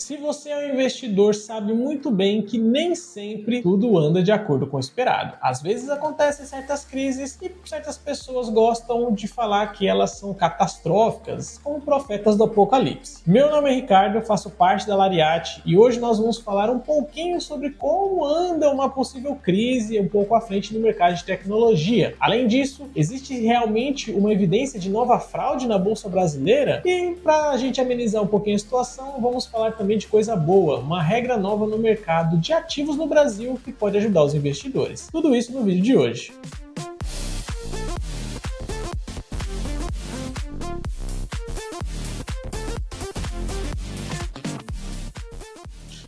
Se você é um investidor, sabe muito bem que nem sempre tudo anda de acordo com o esperado. Às vezes acontecem certas crises e certas pessoas gostam de falar que elas são catastróficas, como profetas do apocalipse. Meu nome é Ricardo, eu faço parte da Lariat e hoje nós vamos falar um pouquinho sobre como anda uma possível crise um pouco à frente no mercado de tecnologia. Além disso, existe realmente uma evidência de nova fraude na Bolsa Brasileira? E para a gente amenizar um pouquinho a situação, vamos falar também de coisa boa, uma regra nova no mercado de ativos no Brasil que pode ajudar os investidores. Tudo isso no vídeo de hoje.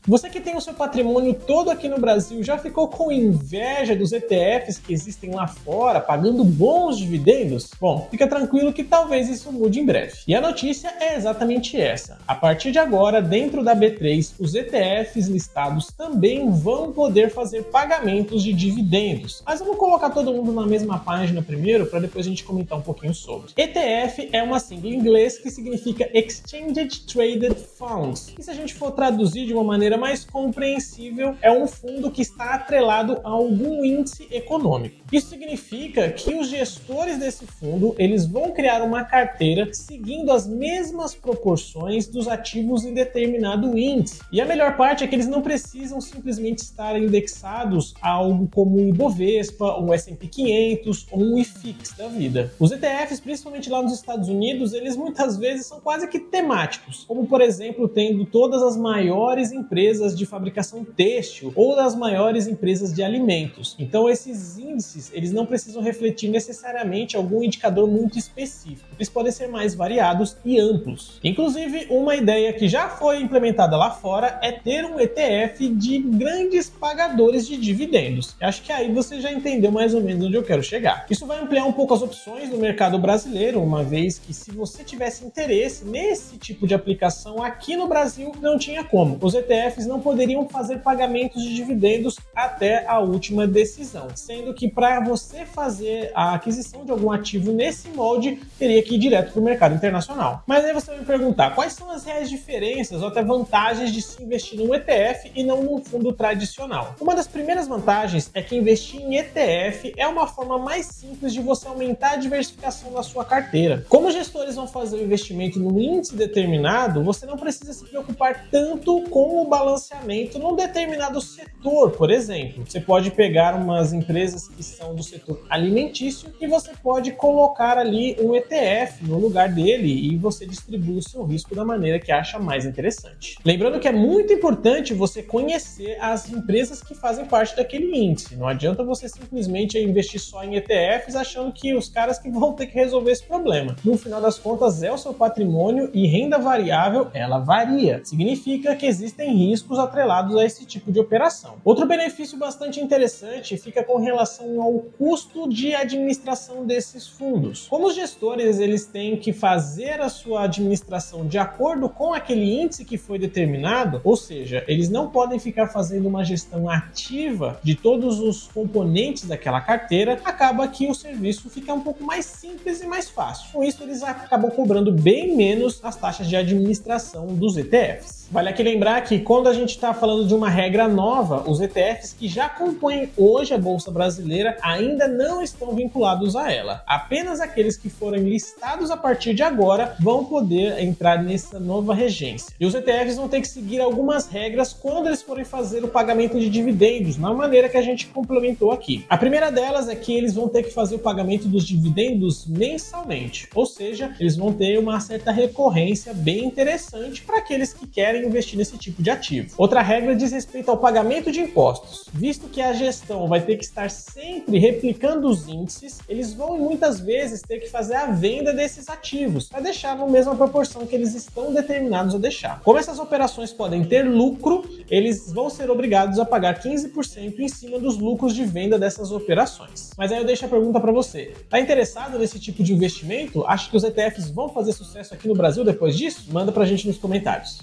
Você que tem o seu patrimônio todo aqui no Brasil já ficou com inveja dos ETFs que existem lá fora, pagando bons dividendos? Bom, fica tranquilo que talvez isso mude em breve. E a notícia é exatamente essa. A partir de agora, dentro da B3, os ETFs listados também vão poder fazer pagamentos de dividendos. Mas vamos colocar todo mundo na mesma página primeiro, para depois a gente comentar um pouquinho sobre. ETF é uma sigla em inglês que significa Exchange Traded Funds. E se a gente for traduzir de uma maneira mais compreensível, é um fundo que está atrelado a algum índice econômico. Isso significa que os gestores desse fundo, eles vão criar uma carteira seguindo as mesmas proporções dos ativos em determinado índice. E a melhor parte é que eles não precisam simplesmente estar indexados a algo como um Ibovespa, um S&P 500 ou um IFIX da vida. Os ETFs, principalmente lá nos Estados Unidos, eles muitas vezes são quase que temáticos, como por exemplo, tendo todas as maiores empresas de fabricação têxtil ou das maiores empresas de alimentos. Então esses índices, eles não precisam refletir necessariamente algum indicador muito específico. Eles podem ser mais variados e amplos. Inclusive, uma ideia que já foi implementada lá fora é ter um ETF de grandes pagadores de dividendos. Eu acho que aí você já entendeu mais ou menos onde eu quero chegar. Isso vai ampliar um pouco as opções no mercado brasileiro, uma vez que se você tivesse interesse nesse tipo de aplicação aqui no Brasil, não tinha como. Os ETFs não poderiam fazer pagamentos de dividendos até a última decisão, sendo que para você fazer a aquisição de algum ativo nesse molde, teria que ir direto para o mercado internacional. Mas aí você vai me perguntar, quais são as reais diferenças ou até vantagens de se investir num ETF e não num fundo tradicional? Uma das primeiras vantagens é que investir em ETF é uma forma mais simples de você aumentar a diversificação da sua carteira. Como os gestores vão fazer o investimento num índice determinado, você não precisa se preocupar tanto com o balanceamento num determinado setor, por exemplo. Você pode pegar umas empresas que são do setor alimentício e você pode colocar ali um ETF no lugar dele e você distribui o seu risco da maneira que acha mais interessante. Lembrando que é muito importante você conhecer as empresas que fazem parte daquele índice. Não adianta você simplesmente investir só em ETFs achando que os caras que vão ter que resolver esse problema. No final das contas, é o seu patrimônio e renda variável, ela varia. Significa que existem riscos atrelados a esse tipo de operação. Outro benefício bastante interessante fica com relação ao custo de administração desses fundos. Como os gestores eles têm que fazer a sua administração de acordo com aquele índice que foi determinado, ou seja, eles não podem ficar fazendo uma gestão ativa de todos os componentes daquela carteira, acaba que o serviço fica um pouco mais simples e mais fácil. Com isso, eles acabam cobrando bem menos as taxas de administração dos ETFs. Vale aqui lembrar que quando a gente está falando de uma regra nova, os ETFs que já compõem hoje a Bolsa Brasileira ainda não estão vinculados a ela. Apenas aqueles que forem listados a partir de agora vão poder entrar nessa nova regência. E os ETFs vão ter que seguir algumas regras quando eles forem fazer o pagamento de dividendos, na maneira que a gente complementou aqui. A primeira delas é que eles vão ter que fazer o pagamento dos dividendos mensalmente, ou seja, eles vão ter uma certa recorrência bem interessante para aqueles que querem investir nesse tipo de ativo. Outra regra diz respeito ao pagamento de impostos. Visto que a gestão vai ter que estar sempre replicando os índices, eles vão muitas vezes ter que fazer a venda desses ativos para deixar na mesma proporção que eles estão determinados a deixar. Como essas operações podem ter lucro, eles vão ser obrigados a pagar 15% em cima dos lucros de venda dessas operações. Mas aí eu deixo a pergunta para você. Está interessado nesse tipo de investimento? Acha que os ETFs vão fazer sucesso aqui no Brasil depois disso? Manda pra gente nos comentários.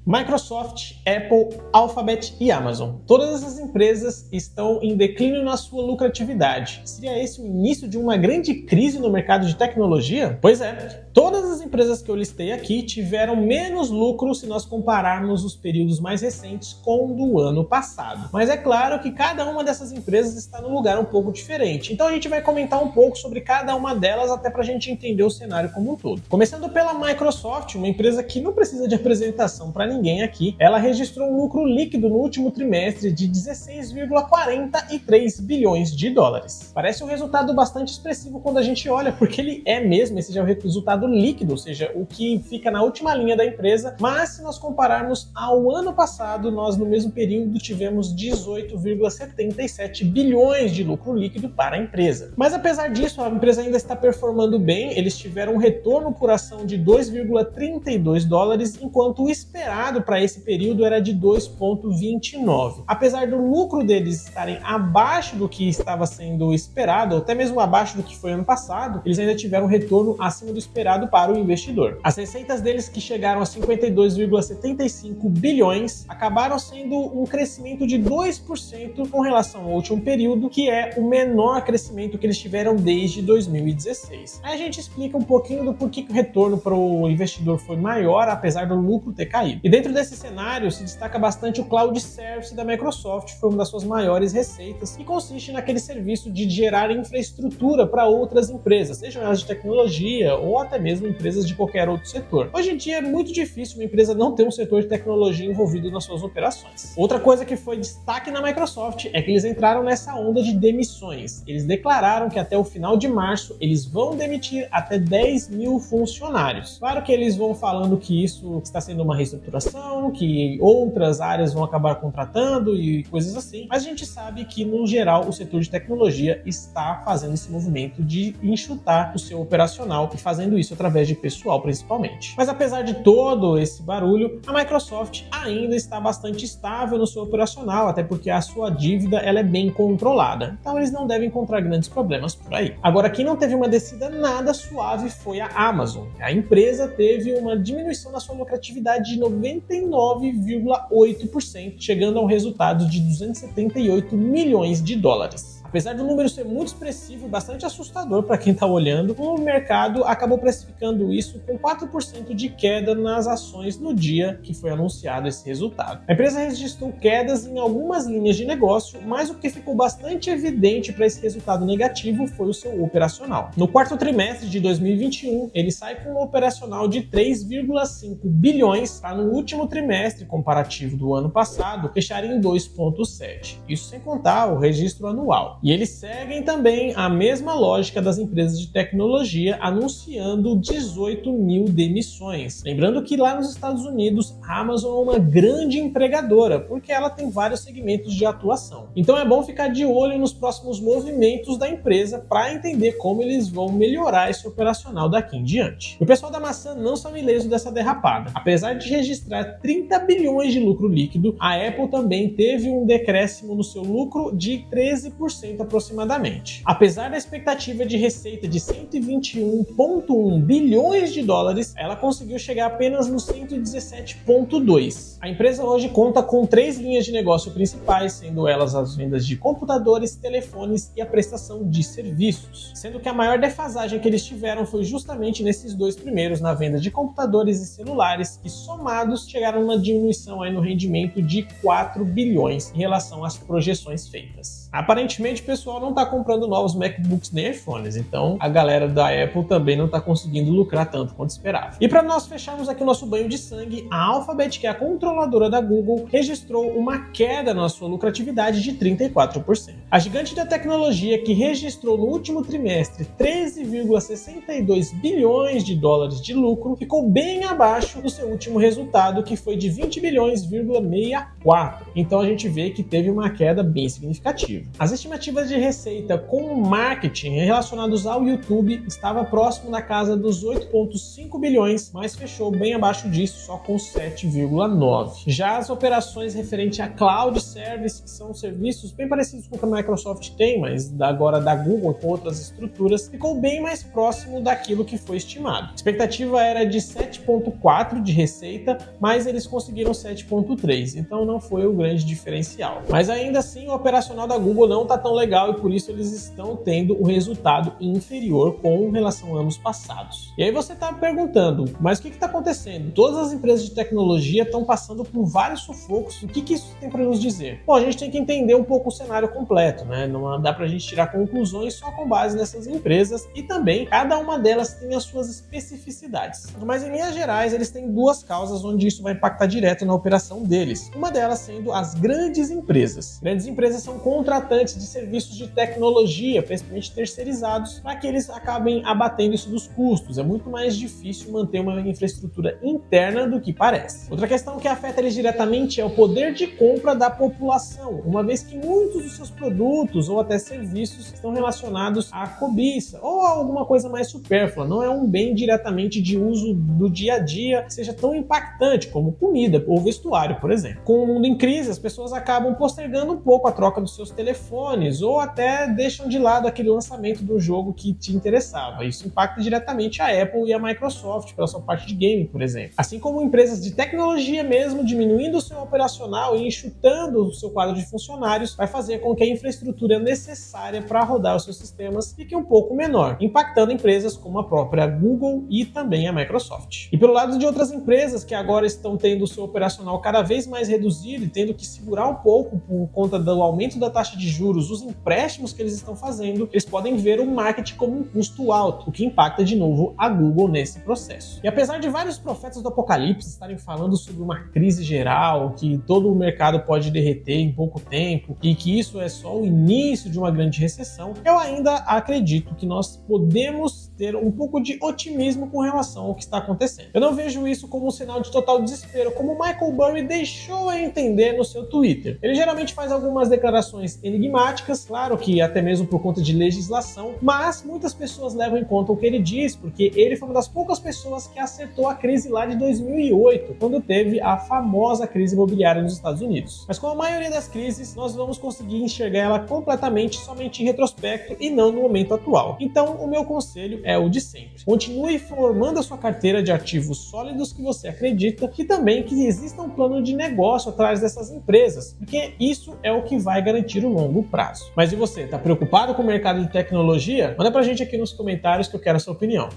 Microsoft, Apple, Alphabet e Amazon. Todas essas empresas estão em declínio na sua lucratividade. Seria esse o início de uma grande crise no mercado de tecnologia? Pois é, todas as empresas que eu listei aqui tiveram menos lucro se nós compararmos os períodos mais recentes com o do ano passado. Mas é claro que cada uma dessas empresas está num lugar um pouco diferente. Então a gente vai comentar um pouco sobre cada uma delas até para a gente entender o cenário como um todo. Começando pela Microsoft, uma empresa que não precisa de apresentação para ninguém aqui, ela registrou um lucro líquido no último trimestre de 16,43 bilhões de dólares. Parece um resultado bastante expressivo quando a gente olha, porque ele é mesmo, esse já é o resultado líquido, ou seja, o que fica na última linha da empresa, mas se nós compararmos ao ano passado, nós no mesmo período tivemos 18,77 bilhões de lucro líquido para a empresa. Mas apesar disso, a empresa ainda está performando bem, eles tiveram um retorno por ação de 2,32 dólares, enquanto o esperado para esse período era de 2,29. Apesar do lucro deles estarem abaixo do que estava sendo esperado, ou até mesmo abaixo do que foi ano passado, eles ainda tiveram um retorno acima do esperado para o investidor. As receitas deles, que chegaram a 52,75 bilhões, acabaram sendo um crescimento de 2% com relação ao último período, que é o menor crescimento que eles tiveram desde 2016. Aí a gente explica um pouquinho do porquê que o retorno para o investidor foi maior, apesar do lucro ter caído. E dentro desse cenário se destaca bastante o Cloud Service da Microsoft, foi uma das suas maiores receitas, e consiste naquele serviço de gerar infraestrutura para outras empresas, sejam elas de tecnologia ou até mesmo empresas de qualquer outro setor. Hoje em dia é muito difícil uma empresa não ter um setor de tecnologia envolvido nas suas operações. Outra coisa que foi destaque na Microsoft é que eles entraram nessa onda de demissões. Eles declararam que até o final de março eles vão demitir até 10 mil funcionários. Claro que eles vão falando que isso está sendo uma reestruturação, que outras áreas vão acabar contratando e coisas assim, mas a gente sabe que no geral o setor de tecnologia está fazendo esse movimento de enxutar o seu operacional e fazendo isso através de pessoal principalmente. Mas apesar de todo esse barulho, a Microsoft ainda está bastante estável no seu operacional, até porque a sua dívida ela é bem controlada, então eles não devem encontrar grandes problemas por aí. Agora, quem não teve uma descida nada suave foi a Amazon. A empresa teve uma diminuição na sua lucratividade de 99,8%, chegando a um resultado de 278 milhões de dólares. Apesar do número ser muito expressivo e bastante assustador para quem está olhando, o mercado acabou precificando isso com 4% de queda nas ações no dia que foi anunciado esse resultado. A empresa registrou quedas em algumas linhas de negócio, mas o que ficou bastante evidente para esse resultado negativo foi o seu operacional. No quarto trimestre de 2021, ele sai com um operacional de 3,5 bilhões, para no último trimestre comparativo do ano passado fechar em 2,7. Isso sem contar o registro anual. E eles seguem também a mesma lógica das empresas de tecnologia, anunciando 18 mil demissões. Lembrando que lá nos Estados Unidos, a Amazon é uma grande empregadora, porque ela tem vários segmentos de atuação. Então é bom ficar de olho nos próximos movimentos da empresa para entender como eles vão melhorar esse operacional daqui em diante. O pessoal da maçã não são ilesos dessa derrapada. Apesar de registrar 30 bilhões de lucro líquido, a Apple também teve um decréscimo no seu lucro de 13% aproximadamente. Apesar da expectativa de receita de 121,1 bilhões de dólares, ela conseguiu chegar apenas no 117,2. A empresa hoje conta com 3 linhas de negócio principais, sendo elas as vendas de computadores, telefones e a prestação de serviços, sendo que a maior defasagem que eles tiveram foi justamente nesses dois primeiros, na venda de computadores e celulares, que somados chegaram a uma diminuição aí no rendimento de 4 bilhões em relação às projeções feitas. Aparentemente o pessoal não está comprando novos MacBooks nem iPhones, então a galera da Apple também não está conseguindo lucrar tanto quanto esperava. E para nós fecharmos aqui o nosso banho de sangue, a Alphabet, que é a controladora da Google, registrou uma queda na sua lucratividade de 34%. A gigante da tecnologia, que registrou no último trimestre 13,62 bilhões de dólares de lucro, ficou bem abaixo do seu último resultado, que foi de 20 bilhões,64. Então a gente vê que teve uma queda bem significativa. expectativa. As estimativas de receita com marketing relacionados ao YouTube estava próximo da casa dos 8,5 bilhões, mas fechou bem abaixo disso, só com 7,9. Já as operações referentes a cloud service, que são serviços bem parecidos com o que a Microsoft tem, mas agora da Google com outras estruturas, ficou bem mais próximo daquilo que foi estimado. A expectativa era de 7,4 de receita, mas eles conseguiram 7,3, então não foi o grande diferencial. Mas ainda assim, o operacional da Google não está tão legal e por isso eles estão tendo um resultado inferior com relação a anos passados. E aí você está perguntando, mas o que está acontecendo? Todas as empresas de tecnologia estão passando por vários sufocos. O que isso tem para nos dizer? Bom, a gente tem que entender um pouco o cenário completo, né? Não dá para a gente tirar conclusões só com base nessas empresas e também cada uma delas tem as suas especificidades. Mas em linhas gerais, eles têm duas causas onde isso vai impactar direto na operação deles. Uma delas sendo as grandes empresas. Grandes empresas são contratantes de serviços de tecnologia, principalmente terceirizados, para que eles acabem abatendo isso dos custos. É muito mais difícil manter uma infraestrutura interna do que parece. Outra questão que afeta eles diretamente é o poder de compra da população, uma vez que muitos dos seus produtos ou até serviços estão relacionados à cobiça ou a alguma coisa mais supérflua. Não é um bem diretamente de uso do dia a dia que seja tão impactante como comida ou vestuário, por exemplo. Com o mundo em crise, as pessoas acabam postergando um pouco a troca dos seus telefones ou até deixam de lado aquele lançamento do jogo que te interessava. Isso impacta diretamente a Apple e a Microsoft pela sua parte de game, por exemplo. Assim como empresas de tecnologia mesmo diminuindo o seu operacional e enxutando o seu quadro de funcionários, vai fazer com que a infraestrutura necessária para rodar os seus sistemas fique um pouco menor, impactando empresas como a própria Google e também a Microsoft. E pelo lado de outras empresas que agora estão tendo o seu operacional cada vez mais reduzido e tendo que segurar um pouco por conta do aumento da taxa de juros, os empréstimos que eles estão fazendo, eles podem ver o marketing como um custo alto, o que impacta de novo a Google nesse processo. E apesar de vários profetas do apocalipse estarem falando sobre uma crise geral, que todo o mercado pode derreter em pouco tempo e que isso é só o início de uma grande recessão, eu ainda acredito que nós podemos ter um pouco de otimismo com relação ao que está acontecendo. Eu não vejo isso como um sinal de total desespero, como o Michael Burry deixou a entender no seu Twitter. Ele geralmente faz algumas declarações enigmáticas, claro que até mesmo por conta de legislação, mas muitas pessoas levam em conta o que ele diz, porque ele foi uma das poucas pessoas que acertou a crise lá de 2008, quando teve a famosa crise imobiliária nos Estados Unidos. Mas como a maioria das crises, nós vamos conseguir enxergar ela completamente somente em retrospecto e não no momento atual. Então, o meu conselho é o de sempre. Continue formando a sua carteira de ativos sólidos que você acredita e também que exista um plano de negócio atrás dessas empresas, porque isso é o que vai garantir o longo prazo. Mas e você, tá preocupado com o mercado de tecnologia? Manda pra gente aqui nos comentários que eu quero a sua opinião.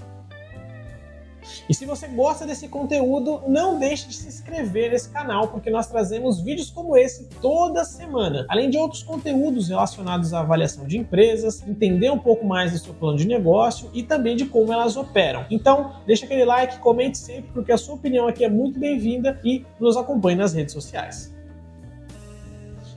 E se você gosta desse conteúdo, não deixe de se inscrever nesse canal, porque nós trazemos vídeos como esse toda semana, além de outros conteúdos relacionados à avaliação de empresas, entender um pouco mais do seu plano de negócio e também de como elas operam. Então, deixa aquele like, comente sempre, porque a sua opinião aqui é muito bem-vinda e nos acompanhe nas redes sociais.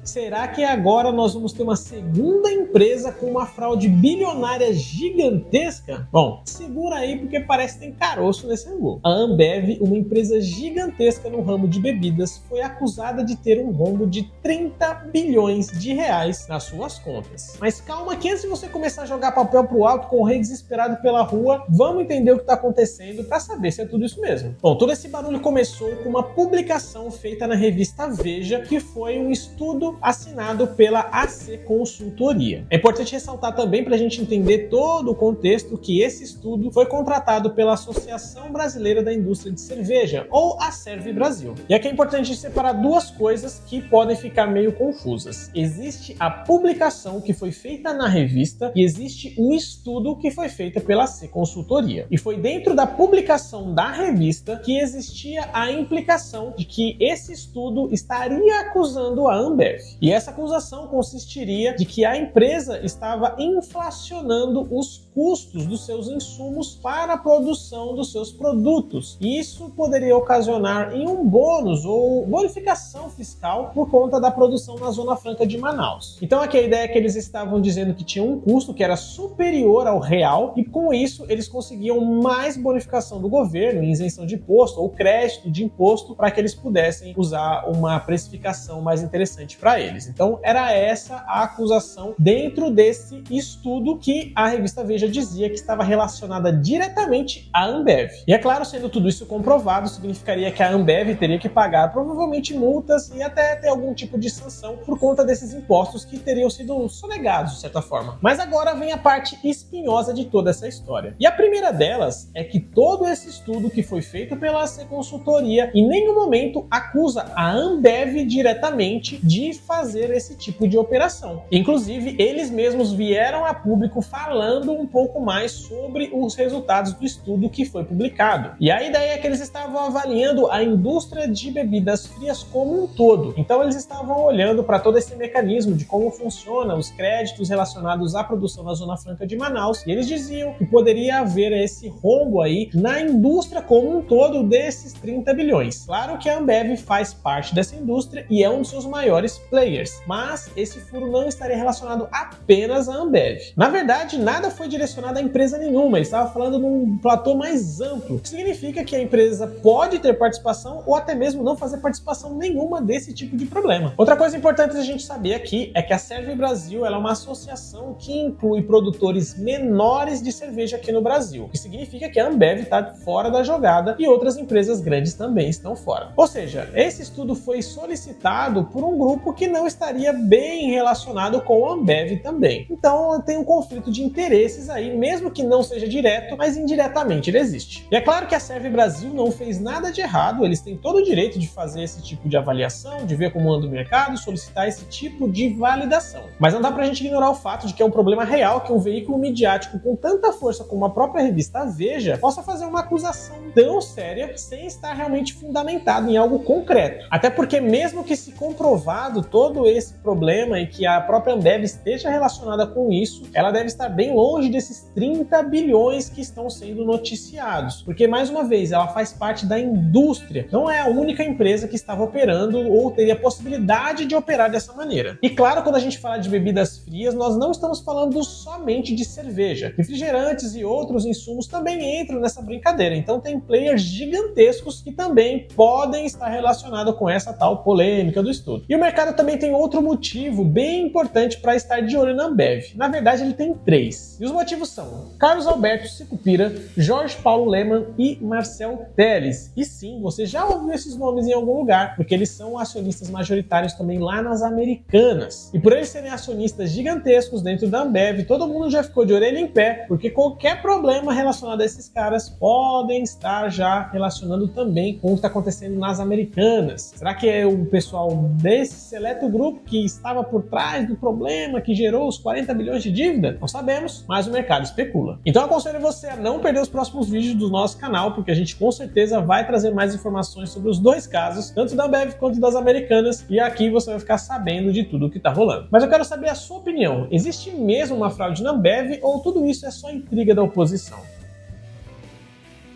Será que agora nós vamos ter uma segunda empresa com uma fraude bilionária gigantesca? Bom, segura aí porque parece que tem caroço nesse angu. A Ambev, uma empresa gigantesca no ramo de bebidas, foi acusada de ter um rombo de 30 bilhões de reais nas suas contas. Mas calma que antes de você começar a jogar papel pro alto, correr desesperado pela rua, vamos entender o que está acontecendo para saber se é tudo isso mesmo. Bom, todo esse barulho começou com uma publicação feita na revista Veja, que foi um estudo assinado pela AC Consultoria. É importante ressaltar também para a gente entender todo o contexto que esse estudo foi contratado pela Associação Brasileira da Indústria de Cerveja, ou a Serve Brasil. E aqui é importante separar duas coisas que podem ficar meio confusas. Existe a publicação que foi feita na revista e existe um estudo que foi feito pela AC Consultoria. E foi dentro da publicação da revista que existia a implicação de que esse estudo estaria acusando a Ambev. E essa acusação consistiria de que a empresa estava inflacionando os custos dos seus insumos para a produção dos seus produtos. E isso poderia ocasionar em um bônus ou bonificação fiscal por conta da produção na Zona Franca de Manaus. Então aqui a ideia é que eles estavam dizendo que tinha um custo que era superior ao real e com isso eles conseguiam mais bonificação do governo, isenção de imposto ou crédito de imposto para que eles pudessem usar uma precificação mais interessante para para eles. Então era essa a acusação dentro desse estudo que a revista Veja dizia que estava relacionada diretamente à Ambev. E é claro, sendo tudo isso comprovado, significaria que a Ambev teria que pagar provavelmente multas e até ter algum tipo de sanção por conta desses impostos que teriam sido sonegados, de certa forma. Mas agora vem a parte espinhosa de toda essa história. E a primeira delas é que todo esse estudo que foi feito pela AC Consultoria em nenhum momento acusa a Ambev diretamente de fazer esse tipo de operação. Inclusive, eles mesmos vieram a público falando um pouco mais sobre os resultados do estudo que foi publicado. E a ideia é que eles estavam avaliando a indústria de bebidas frias como um todo. Então eles estavam olhando para todo esse mecanismo de como funciona os créditos relacionados à produção na Zona Franca de Manaus, e eles diziam que poderia haver esse rombo aí na indústria como um todo desses 30 bilhões. Claro que a Ambev faz parte dessa indústria e é um dos seus maiores players, mas esse furo não estaria relacionado apenas à Ambev. Na verdade, nada foi direcionado a empresa nenhuma, ele estava falando num platô mais amplo, o que significa que a empresa pode ter participação ou até mesmo não fazer participação nenhuma desse tipo de problema. Outra coisa importante a gente saber aqui é que a Serve Brasil ela é uma associação que inclui produtores menores de cerveja aqui no Brasil, o que significa que a Ambev está fora da jogada e outras empresas grandes também estão fora. Ou seja, esse estudo foi solicitado por um grupo que não estaria bem relacionado com a Ambev também. Então tem um conflito de interesses aí, mesmo que não seja direto, mas indiretamente ele existe. E é claro que a Serve Brasil não fez nada de errado, eles têm todo o direito de fazer esse tipo de avaliação, de ver como anda o mercado, solicitar esse tipo de validação. Mas não dá pra gente ignorar o fato de que é um problema real que um veículo midiático com tanta força como a própria revista Veja possa fazer uma acusação tão séria sem estar realmente fundamentado em algo concreto. Até porque mesmo que se comprovado todo esse problema e que a própria Ambev esteja relacionada com isso, ela deve estar bem longe desses 30 bilhões que estão sendo noticiados. Porque, mais uma vez, ela faz parte da indústria. Não é a única empresa que estava operando ou teria possibilidade de operar dessa maneira. E claro, quando a gente fala de bebidas frias, nós não estamos falando somente de cerveja. Refrigerantes e outros insumos também entram nessa brincadeira. Então tem players gigantescos que também podem estar relacionados com essa tal polêmica do estudo. E o mercado também tem outro motivo bem importante para estar de olho na Ambev. Na verdade, ele tem 3. E os motivos são Carlos Alberto Sicupira, Jorge Paulo Lemann e Marcel Teles. E sim, você já ouviu esses nomes em algum lugar, porque eles são acionistas majoritários também lá nas Americanas. E por eles serem acionistas gigantescos dentro da Ambev, todo mundo já ficou de orelha em pé, porque qualquer problema relacionado a esses caras podem estar já relacionando também com o que está acontecendo nas Americanas. Será que é o pessoal desse seleto grupo que estava por trás do problema que gerou os 40 bilhões de dívida? Não sabemos, mas o mercado especula. Então eu aconselho você a não perder os próximos vídeos do nosso canal, porque a gente com certeza vai trazer mais informações sobre os dois casos, tanto da Ambev quanto das Americanas, e aqui você vai ficar sabendo de tudo o que está rolando. Mas eu quero saber a sua opinião. Existe mesmo uma fraude na Ambev ou tudo isso é só intriga da oposição?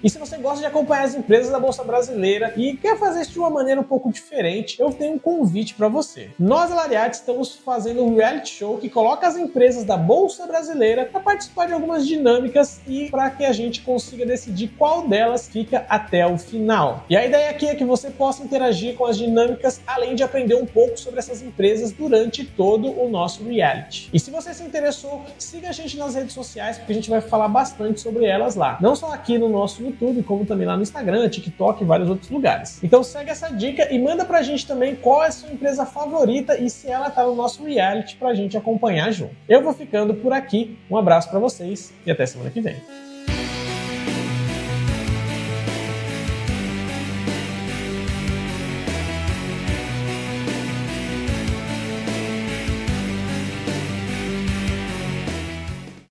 E se você gosta de acompanhar as empresas da Bolsa Brasileira e quer fazer isso de uma maneira um pouco diferente, eu tenho um convite para você. Nós, Lariat, estamos fazendo um reality show que coloca as empresas da Bolsa Brasileira para participar de algumas dinâmicas e para que a gente consiga decidir qual delas fica até o final. E a ideia aqui é que você possa interagir com as dinâmicas, além de aprender um pouco sobre essas empresas durante todo o nosso reality. E se você se interessou, siga a gente nas redes sociais, porque a gente vai falar bastante sobre elas lá. Não só aqui no nosso YouTube, como também lá no Instagram, TikTok e vários outros lugares. Então segue essa dica e manda pra gente também qual é a sua empresa favorita e se ela tá no nosso reality pra gente acompanhar junto. Eu vou ficando por aqui, um abraço pra vocês e até semana que vem.